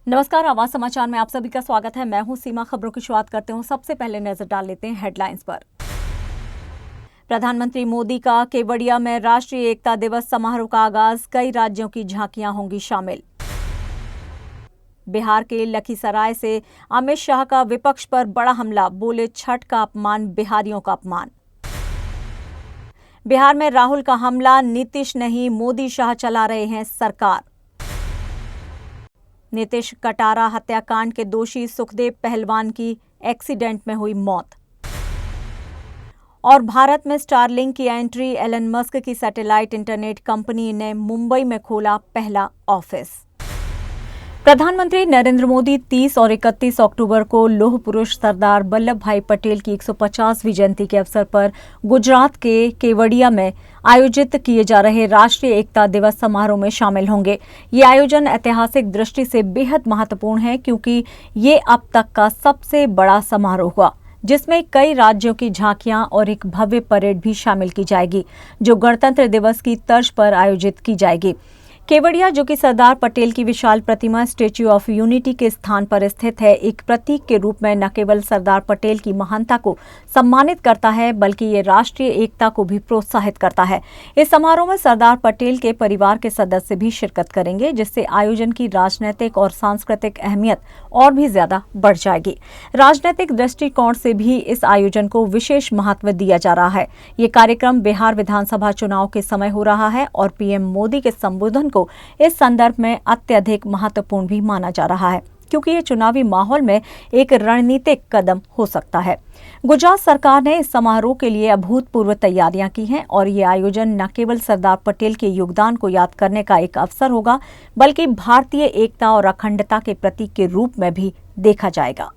नमस्कार, आवाज समाचार में आप सभी का स्वागत है। मैं हूं सीमा। खबरों की शुरुआत करते हूं। सबसे पहले नजर डाल लेते हैं हेडलाइंस पर। प्रधानमंत्री मोदी का केवड़िया में राष्ट्रीय एकता दिवस समारोह का आगाज, कई राज्यों की झांकियां होंगी शामिल। बिहार के लखीसराय से अमित शाह का विपक्ष पर बड़ा हमला, बोले छठ का अपमान बिहारियों का अपमान। बिहार में राहुल का हमला, नीतीश नहीं मोदी शाह चला रहे हैं सरकार। नीतीश कटारा हत्याकांड के दोषी सुखदेव पहलवान की एक्सीडेंट में हुई मौत। और भारत में स्टारलिंक की एंट्री, एलन मस्क की सैटेलाइट इंटरनेट कंपनी ने मुंबई में खोला पहला ऑफिस। प्रधानमंत्री नरेंद्र मोदी 30 और 31 अक्टूबर को लौह पुरुष सरदार वल्लभ भाई पटेल की 150वीं जयंती के अवसर पर गुजरात के केवड़िया में आयोजित किए जा रहे राष्ट्रीय एकता दिवस समारोह में शामिल होंगे। ये आयोजन ऐतिहासिक दृष्टि से बेहद महत्वपूर्ण है क्योंकि ये अब तक का सबसे बड़ा समारोह हुआ, जिसमें कई राज्यों की झांकियां और एक भव्य परेड भी शामिल की जाएगी, जो गणतंत्र दिवस की तर्ज पर आयोजित की जाएगी। केवड़िया, जो कि सरदार पटेल की विशाल प्रतिमा स्टैच्यू ऑफ यूनिटी के स्थान पर स्थित है, एक प्रतीक के रूप में न केवल सरदार पटेल की महानता को सम्मानित करता है, बल्कि ये राष्ट्रीय एकता को भी प्रोत्साहित करता है। इस समारोह में सरदार पटेल के परिवार के सदस्य भी शिरकत करेंगे, जिससे आयोजन की राजनीतिक और सांस्कृतिक अहमियत और भी ज्यादा बढ़ जाएगी। राजनीतिक दृष्टिकोण से भी इस आयोजन को विशेष महत्व दिया जा रहा है। ये कार्यक्रम बिहार विधानसभा चुनाव के समय हो रहा है और पीएम मोदी के संबोधन को इस संदर्भ में अत्यधिक महत्वपूर्ण भी माना जा रहा है, क्योंकि ये चुनावी माहौल में एक रणनीतिक कदम हो सकता है। गुजरात सरकार ने इस समारोह के लिए अभूतपूर्व तैयारियां की हैं और ये आयोजन न केवल सरदार पटेल के योगदान को याद करने का एक अवसर होगा, बल्कि भारतीय एकता और अखंडता के प्रतीक के रूप में भी देखा जाएगा।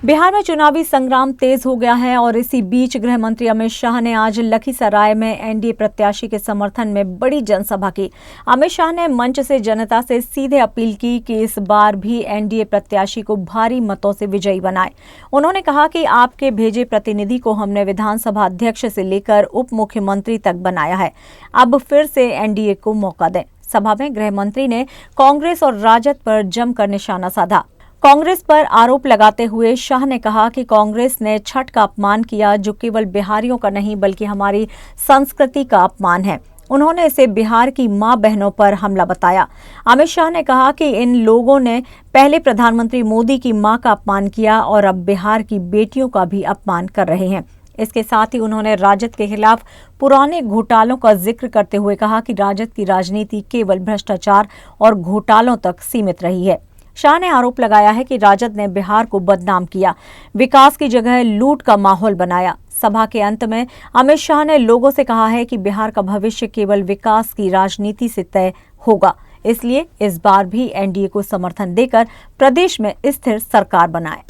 बिहार में चुनावी संग्राम तेज हो गया है और इसी बीच गृह मंत्री अमित शाह ने आज लखीसराय में एनडीए प्रत्याशी के समर्थन में बड़ी जनसभा की। अमित शाह ने मंच से जनता से सीधे अपील की कि इस बार भी एनडीए प्रत्याशी को भारी मतों से विजयी बनाए। उन्होंने कहा कि आपके भेजे प्रतिनिधि को हमने विधानसभा अध्यक्ष से लेकर उप मुख्यमंत्री तक बनाया है, अब फिर से एनडीए को मौका दें। सभा में गृह मंत्री ने कांग्रेस और राजद पर जमकर निशाना साधा। कांग्रेस पर आरोप लगाते हुए शाह ने कहा कि कांग्रेस ने छठ का अपमान किया, जो केवल बिहारियों का नहीं बल्कि हमारी संस्कृति का अपमान है। उन्होंने इसे बिहार की मां बहनों पर हमला बताया। अमित शाह ने कहा कि इन लोगों ने पहले प्रधानमंत्री मोदी की मां का अपमान किया और अब बिहार की बेटियों का भी अपमान कर रहे हैं। इसके साथ ही उन्होंने राजद के खिलाफ पुराने घोटालों का जिक्र करते हुए कहा कि राजद की राजनीति केवल भ्रष्टाचार और घोटालों तक सीमित रही है। शाह ने आरोप लगाया है कि राजद ने बिहार को बदनाम किया, विकास की जगह लूट का माहौल बनाया। सभा के अंत में अमित शाह ने लोगों से कहा है कि बिहार का भविष्य केवल विकास की राजनीति से तय होगा, इसलिए इस बार भी एनडीए को समर्थन देकर प्रदेश में स्थिर सरकार बनाए।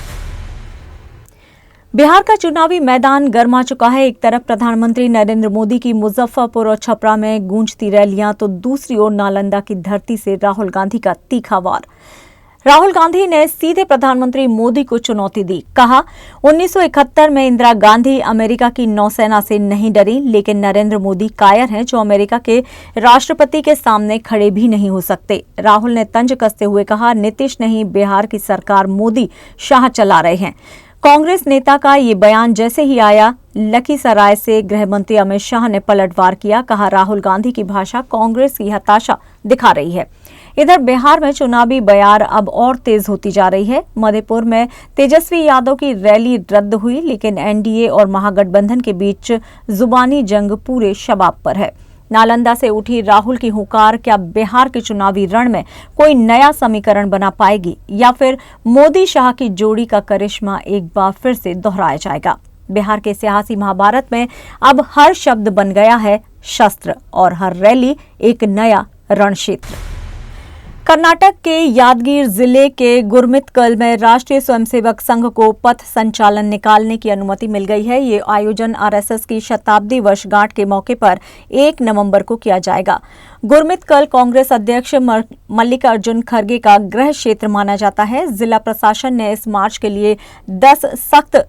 बिहार का चुनावी मैदान गर्मा चुका है। एक तरफ प्रधानमंत्री नरेंद्र मोदी की मुजफ्फरपुर और छपरा में गूंजती रैलियां, तो दूसरी ओर नालंदा की धरती से राहुल गांधी का तीखा वार। राहुल गांधी ने सीधे प्रधानमंत्री मोदी को चुनौती दी। कहा, 1971 में इंदिरा गांधी अमेरिका की नौसेना से नहीं डरी, लेकिन नरेंद्र मोदी कायर हैं जो अमेरिका के राष्ट्रपति के सामने खड़े भी नहीं हो सकते। राहुल ने तंज कसते हुए कहा, नीतीश नहीं बिहार की सरकार मोदी शाह चला रहे हैं। कांग्रेस नेता का ये बयान जैसे ही आया, लखीसराय से गृह मंत्री अमित शाह ने पलटवार किया। कहा, राहुल गांधी की भाषा कांग्रेस की हताशा दिखा रही है। इधर बिहार में चुनावी बयार अब और तेज होती जा रही है। मधेपुर में तेजस्वी यादव की रैली रद्द हुई, लेकिन एनडीए और महागठबंधन के बीच जुबानी जंग पूरे शबाब पर है। नालंदा से उठी राहुल की हुंकार क्या बिहार के चुनावी रण में कोई नया समीकरण बना पाएगी, या फिर मोदी शाह की जोड़ी का करिश्मा एक बार फिर से दोहराया जाएगा? बिहार के सियासी महाभारत में अब हर शब्द बन गया है शस्त्र और हर रैली एक नया रणक्षेत्र। कर्नाटक के यादगीर जिले के गुरमितकल में राष्ट्रीय स्वयंसेवक संघ को पथ संचालन निकालने की अनुमति मिल गई है। ये आयोजन आरएसएस की शताब्दी वर्षगांठ के मौके पर 1 नवंबर को किया जाएगा। गुरमितकल कांग्रेस अध्यक्ष मल्लिकार्जुन खड़गे का गृह क्षेत्र माना जाता है। जिला प्रशासन ने इस मार्च के लिए 10 सख्त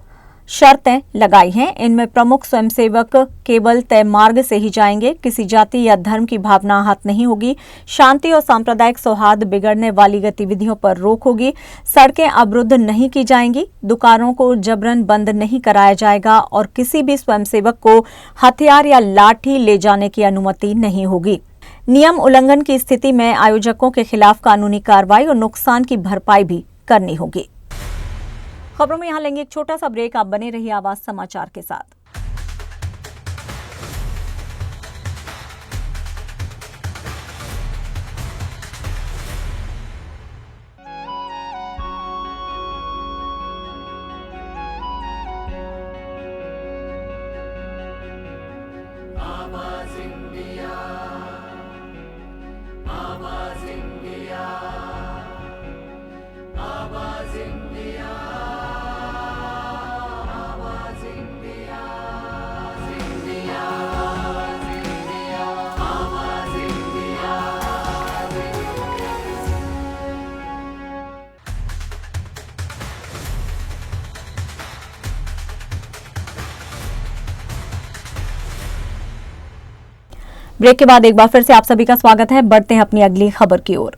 शर्तें लगाई हैं। इनमें प्रमुख स्वयंसेवक केवल तय मार्ग से ही जाएंगे, किसी जाति या धर्म की भावना आहत नहीं होगी, शांति और सांप्रदायिक सौहार्द बिगड़ने वाली गतिविधियों पर रोक होगी, सड़कें अवरुद्ध नहीं की जाएंगी, दुकानों को जबरन बंद नहीं कराया जाएगा और किसी भी स्वयंसेवक को हथियार या लाठी ले जाने की अनुमति नहीं होगी। नियम उल्लंघन की स्थिति में आयोजकों के खिलाफ कानूनी कार्रवाई और नुकसान की भरपाई भी करनी होगी। खबरों में यहां लेंगे एक छोटा सा ब्रेक। आप बने रहिए आवाज समाचार के साथ। आवाज इंडिया, आवाज इंडिया, आवाज इंडिया, आवाज इंडिया, इंडिया, इंडिया, आवाज इंडिया। ब्रेक के बाद एक बार फिर से आप सभी का स्वागत है। बढ़ते हैं अपनी अगली खबर की ओर।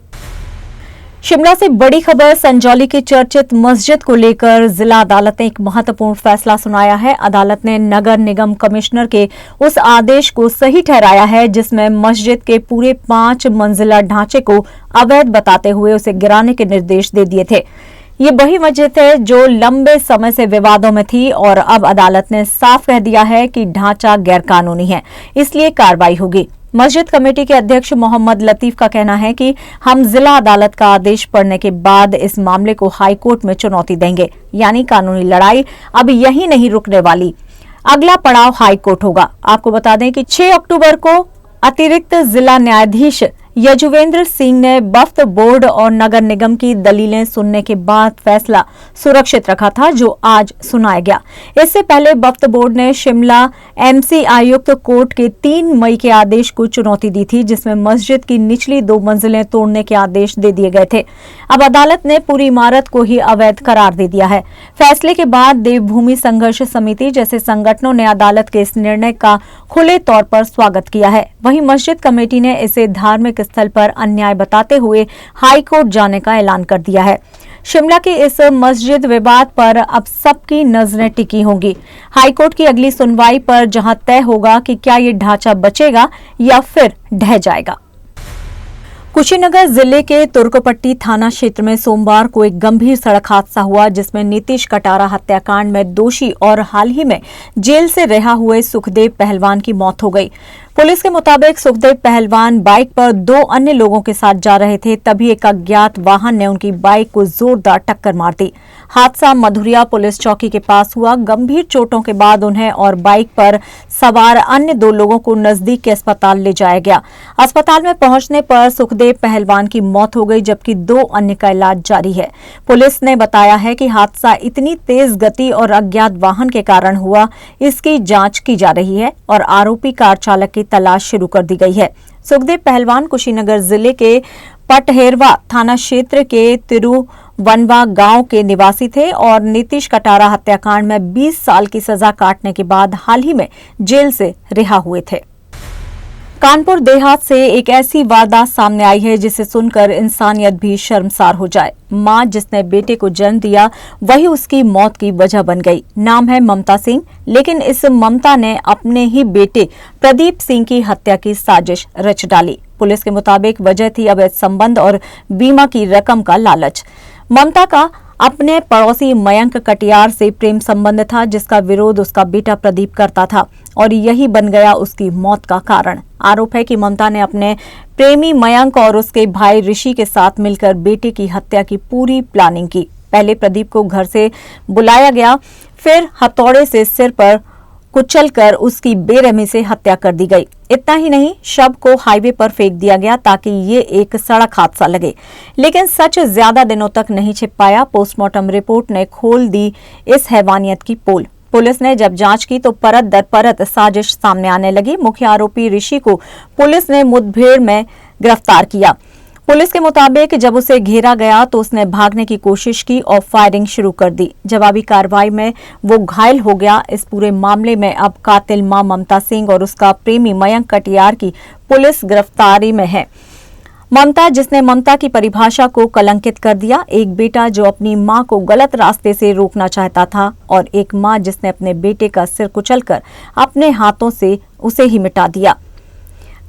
शिमला से बड़ी खबर, संजौली की चर्चित मस्जिद को लेकर जिला अदालत ने एक महत्वपूर्ण फैसला सुनाया है। अदालत ने नगर निगम कमिश्नर के उस आदेश को सही ठहराया है जिसमें मस्जिद के पूरे 5 मंजिला ढांचे को अवैध बताते हुए उसे गिराने के निर्देश दे दिए थे। ये वही मस्जिद है जो लंबे समय से विवादों में थी और अब अदालत ने साफ कह दिया है कि ढांचा गैरकानूनी है, इसलिए कार्रवाई होगी। मस्जिद कमेटी के अध्यक्ष मोहम्मद लतीफ का कहना है कि हम जिला अदालत का आदेश पढ़ने के बाद इस मामले को हाई कोर्ट में चुनौती देंगे, यानी कानूनी लड़ाई अब यही नहीं रुकने वाली। अगला पड़ाव हाई कोर्ट होगा। आपको बता दें कि 6 अक्टूबर को अतिरिक्त जिला न्यायाधीश यजुवेंद्र सिंह ने वक्फ बोर्ड और नगर निगम की दलीलें सुनने के बाद फैसला सुरक्षित रखा था, जो आज सुनाया गया। इससे पहले वक्फ बोर्ड ने शिमला एमसी आयुक्त कोर्ट के 3 मई के आदेश को चुनौती दी थी, जिसमें मस्जिद की निचली 2 मंजिलें तोड़ने के आदेश दे दिए गए थे। अब अदालत ने पूरी इमारत को ही अवैध करार दे दिया है। फैसले के बाद देवभूमि संघर्ष समिति जैसे संगठनों ने अदालत के इस निर्णय का खुले तौर पर स्वागत किया है। वहीं मस्जिद कमेटी ने इसे धार्मिक स्थल पर अन्याय बताते हुए हाई कोर्ट जाने का ऐलान कर दिया है। शिमला के इस मस्जिद विवाद पर अब सबकी नजरें टिकी होंगी। हाईकोर्ट की अगली सुनवाई पर जहां तय होगा कि क्या ये ढांचा बचेगा या फिर ढह जाएगा। कुशीनगर जिले के तुर्कपट्टी थाना क्षेत्र में सोमवार को एक गंभीर सड़क हादसा हुआ, जिसमें नीतीश कटारा हत्याकांड में दोषी और हाल ही में जेल से रिहा हुए सुखदेव पहलवान की मौत हो गई। पुलिस के मुताबिक सुखदेव पहलवान बाइक पर 2 अन्य लोगों के साथ जा रहे थे, तभी एक अज्ञात वाहन ने उनकी बाइक को जोरदार टक्कर मार दी। हादसा मधुरिया पुलिस चौकी के पास हुआ। गंभीर चोटों के बाद उन्हें और बाइक पर सवार अन्य 2 लोगों को नजदीक के अस्पताल ले जाया गया। अस्पताल में पहुंचने पर सुखदेव पहलवान की मौत हो गई, जबकि 2 अन्य का इलाज जारी है। पुलिस ने बताया है कि हादसा इतनी तेज गति और अज्ञात वाहन के कारण हुआ, इसकी जांच की जा रही है और आरोपी कार चालक की तलाश शुरू कर दी गई है। सुखदेव पहलवान कुशीनगर जिले के पटहेरवा थाना क्षेत्र के तिरुवनवा गांव के निवासी थे और नीतीश कटारा हत्याकांड में 20 साल की सजा काटने के बाद हाल ही में जेल से रिहा हुए थे। कानपुर देहात से एक ऐसी वारदात सामने आई है जिसे सुनकर इंसानियत भी शर्मसार हो जाए। मां जिसने बेटे को जन्म दिया वही उसकी मौत की वजह बन गई। नाम है ममता सिंह, लेकिन इस ममता ने अपने ही बेटे प्रदीप सिंह की हत्या की साजिश रच डाली। पुलिस के मुताबिक वजह थी अवैध संबंध और बीमा की रकम का लालच। ममता का अपने पड़ोसी मयंक कटियार से प्रेम संबंध था, जिसका विरोध उसका बेटा प्रदीप करता था और यही बन गया उसकी मौत का कारण। आरोप है कि ममता ने अपने प्रेमी मयंक और उसके भाई ऋषि के साथ मिलकर बेटे की हत्या की पूरी प्लानिंग की। पहले प्रदीप को घर से बुलाया गया, फिर हथौड़े से सिर पर कुचलकर उसकी बेरहमी से हत्या कर दी गई। इतना ही नहीं, शव को हाईवे पर फेंक दिया गया ताकि ये एक सड़क हादसा लगे। लेकिन सच ज्यादा दिनों तक नहीं छिप पाया। पोस्टमार्टम रिपोर्ट ने खोल दी इस हैवानियत की पोल। पुलिस ने जब जांच की तो परत दर परत साजिश सामने आने लगी। मुख्य आरोपी ऋषि को पुलिस ने मुठभेड़ में गिरफ्तार किया। पुलिस के मुताबिक जब उसे घेरा गया तो उसने भागने की कोशिश की और फायरिंग शुरू कर दी। जवाबी कार्रवाई में वो घायल हो गया। इस पूरे मामले में अब कातिल मां ममता सिंह और उसका प्रेमी मयंक कटियार की पुलिस गिरफ्तारी में है। ममता, जिसने ममता की परिभाषा को कलंकित कर दिया, एक बेटा जो अपनी मां को गलत रास्ते से रोकना चाहता था और एक मां जिसने अपने बेटे का सिर कुचलकर अपने हाथों से उसे ही मिटा दिया।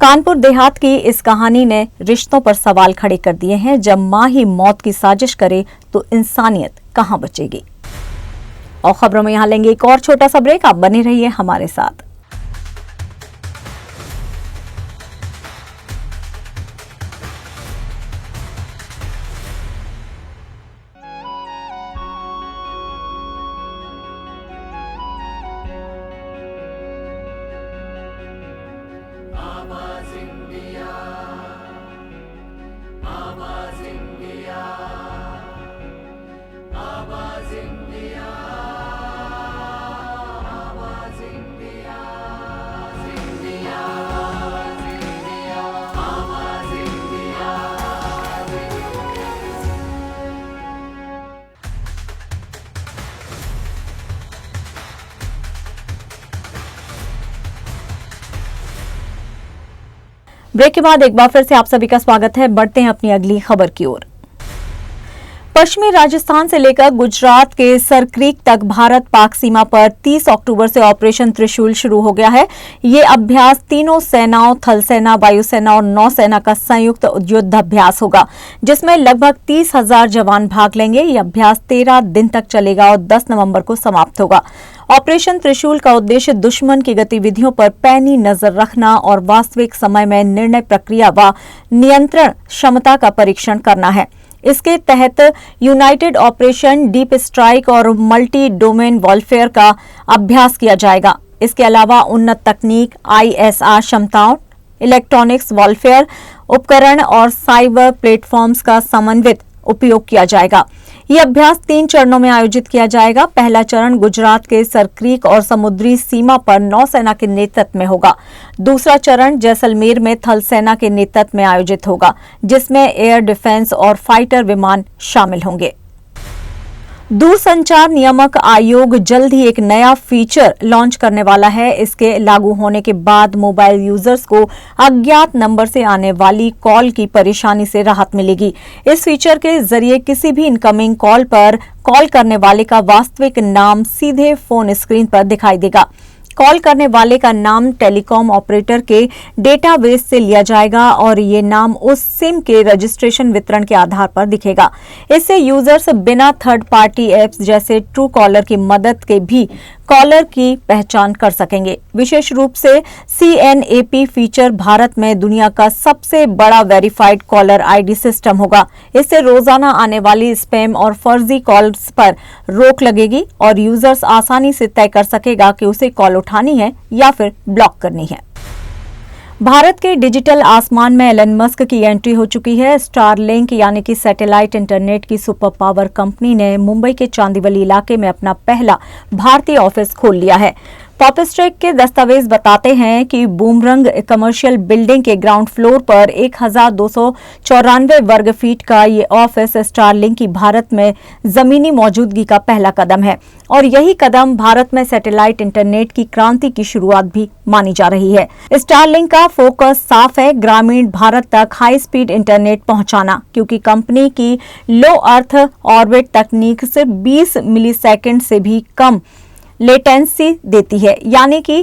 कानपुर देहात की इस कहानी ने रिश्तों पर सवाल खड़े कर दिए हैं। जब मां ही मौत की साजिश करे तो इंसानियत कहां बचेगी। और खबरों में यहां लेंगे एक और छोटा सा ब्रेक। आप बने रहिए हमारे साथ। आवाज इंडिया, आवाज इंडिया, आवाज इंडिया, आवाज इंडिया, इंडिया, इंडिया, आवाज इंडिया। ब्रेक के बाद एक बार फिर से आप सभी का स्वागत है। बढ़ते हैं अपनी अगली खबर की ओर। पश्चिमी राजस्थान से लेकर गुजरात के सरक्रीक तक भारत पाक सीमा पर 30 अक्टूबर से ऑपरेशन त्रिशूल शुरू हो गया है। ये अभ्यास तीनों सेनाओं, थल सेना, वायुसेना और नौसेना का संयुक्त युद्ध अभ्यास होगा, जिसमें लगभग 30,000 जवान भाग लेंगे। ये अभ्यास 13 दिन तक चलेगा और 10 नवंबर को समाप्त होगा। ऑपरेशन त्रिशूल का उद्देश्य दुश्मन की गतिविधियों पर पैनी नजर रखना और वास्तविक समय में निर्णय प्रक्रिया व नियंत्रण क्षमता का परीक्षण करना है। इसके तहत यूनाइटेड ऑपरेशन, डीप स्ट्राइक और मल्टी डोमेन वॉरफेयर का अभ्यास किया जाएगा। इसके अलावा उन्नत तकनीक, ISR क्षमताओं, इलेक्ट्रॉनिक्स वॉरफेयर उपकरण और साइबर प्लेटफॉर्म्स का समन्वित उपयोग किया जाएगा। ये अभ्यास 3 चरणों में आयोजित किया जाएगा। पहला चरण गुजरात के सरक्रीक और समुद्री सीमा पर नौसेना के नेतृत्व में होगा। दूसरा चरण जैसलमेर में थल सेना के नेतृत्व में आयोजित होगा, जिसमें एयर डिफेंस और फाइटर विमान शामिल होंगे। दूरसंचार नियामक आयोग जल्द ही एक नया फीचर लॉन्च करने वाला है। इसके लागू होने के बाद मोबाइल यूजर्स को अज्ञात नंबर से आने वाली कॉल की परेशानी से राहत मिलेगी। इस फीचर के जरिए किसी भी इनकमिंग कॉल पर कॉल करने वाले का वास्तविक नाम सीधे फोन स्क्रीन पर दिखाई देगा। कॉल करने वाले का नाम टेलीकॉम ऑपरेटर के डेटाबेस से लिया जाएगा और ये नाम उस सिम के रजिस्ट्रेशन वितरण के आधार पर दिखेगा। इससे यूजर्स बिना थर्ड पार्टी एप्स जैसे ट्रू कॉलर की मदद के भी कॉलर की पहचान कर सकेंगे। विशेष रूप से CNAP फीचर भारत में दुनिया का सबसे बड़ा वेरीफाइड कॉलर ID सिस्टम होगा। इससे रोजाना आने वाली स्पैम और फर्जी कॉल्स पर रोक लगेगी और यूजर्स आसानी से तय कर सकेगा कि उसे कॉल उठानी है या फिर ब्लॉक करनी है। भारत के डिजिटल आसमान में एलन मस्क की एंट्री हो चुकी है। स्टारलिंक यानी कि सैटेलाइट इंटरनेट की सुपर पावर कंपनी ने मुंबई के चांदीवली इलाके में अपना पहला भारतीय ऑफिस खोल लिया है। पॉपस्ट्रेक के दस्तावेज बताते हैं कि बूमरंग कमर्शियल बिल्डिंग के ग्राउंड फ्लोर पर 1294 वर्ग फीट का ये ऑफिस स्टारलिंक की भारत में जमीनी मौजूदगी का पहला कदम है और यही कदम भारत में सैटेलाइट इंटरनेट की क्रांति की शुरुआत भी मानी जा रही है। स्टारलिंक का फोकस साफ है, ग्रामीण भारत तक हाई स्पीड इंटरनेट पहुंचाना, क्योंकि कंपनी की लो अर्थ ऑर्बिट तकनीक सिर्फ 20 मिलीसेकंड से भी कम लेटेंसी देती है, यानी कि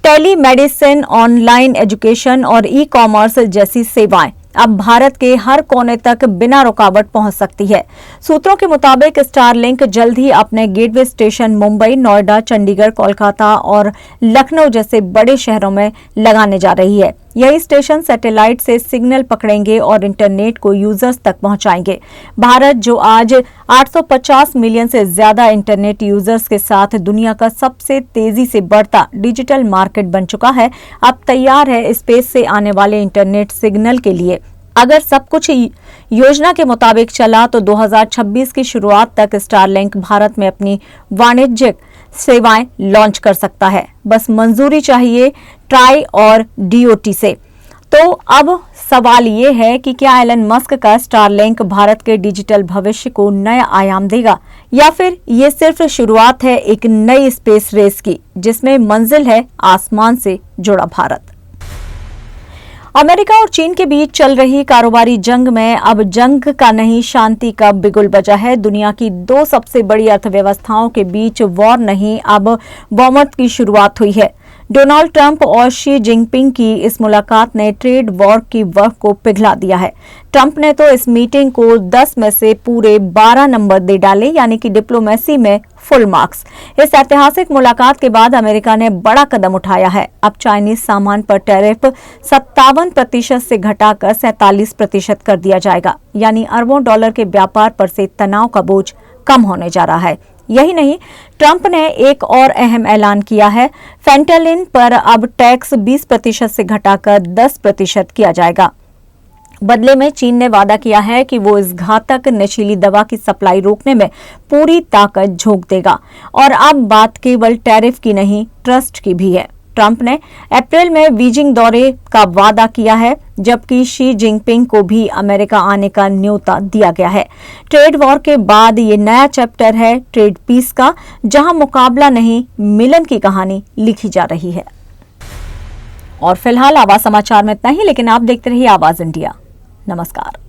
टेलीमेडिसिन, ऑनलाइन एजुकेशन और ई-कॉमर्स जैसी सेवाएं अब भारत के हर कोने तक बिना रुकावट पहुंच सकती है। सूत्रों के मुताबिक स्टारलिंक जल्द ही अपने गेटवे स्टेशन मुंबई, नोएडा, चंडीगढ़, कोलकाता और लखनऊ जैसे बड़े शहरों में लगाने जा रही है। यही स्टेशन सैटेलाइट से सिग्नल पकड़ेंगे और इंटरनेट को यूजर्स तक पहुंचाएंगे। भारत, जो आज 850 मिलियन से ज्यादा इंटरनेट यूजर्स के साथ दुनिया का सबसे तेजी से बढ़ता डिजिटल मार्केट बन चुका है, अब तैयार है स्पेस से आने वाले इंटरनेट सिग्नल के लिए। अगर सब कुछ योजना के मुताबिक चला तो 2026 की शुरुआत तक स्टारलिंक भारत में अपनी वाणिज्यिक सेवाएं लॉन्च कर सकता है। बस मंजूरी चाहिए ट्राई और DOT से। तो अब सवाल ये है कि क्या एलन मस्क का स्टारलिंक भारत के डिजिटल भविष्य को नया आयाम देगा, या फिर ये सिर्फ शुरुआत है एक नई स्पेस रेस की जिसमें मंजिल है आसमान से जुड़ा भारत। अमेरिका और चीन के बीच चल रही कारोबारी जंग में अब जंग का नहीं शांति का बिगुल बजा है। दुनिया की दो सबसे बड़ी अर्थव्यवस्थाओं के बीच वॉर नहीं, अब बॉमर्ट की शुरुआत हुई है। डोनाल्ड ट्रंप और शी जिनपिंग की इस मुलाकात ने ट्रेड वॉर की वर्क को पिघला दिया है। ट्रंप ने तो इस मीटिंग को 10 में से पूरे 12 नंबर दे डाले, यानी कि डिप्लोमेसी में फुल मार्क्स। इस ऐतिहासिक मुलाकात के बाद अमेरिका ने बड़ा कदम उठाया है। अब चाइनीज सामान पर टैरिफ 57% से घटाकर 47% कर दिया जाएगा, यानी अरबों डॉलर के व्यापार पर से तनाव का बोझ कम होने जा रहा है। यही नहीं, ट्रंप ने एक और अहम ऐलान किया है। फेंटालिन पर अब टैक्स 20% से घटाकर 10% किया जाएगा। बदले में चीन ने वादा किया है कि वो इस घातक नशीली दवा की सप्लाई रोकने में पूरी ताकत झोंक देगा। और अब बात केवल टैरिफ की नहीं, ट्रस्ट की भी है। ट्रंप ने अप्रैल में बीजिंग दौरे का वादा किया है, जबकि शी जिनपिंग को भी अमेरिका आने का न्योता दिया गया है। ट्रेड वॉर के बाद ये नया चैप्टर है ट्रेड पीस का, जहां मुकाबला नहीं मिलन की कहानी लिखी जा रही है। और फिलहाल आवाज समाचार में इतना ही, लेकिन आप देखते रहिए आवाज इंडिया। नमस्कार।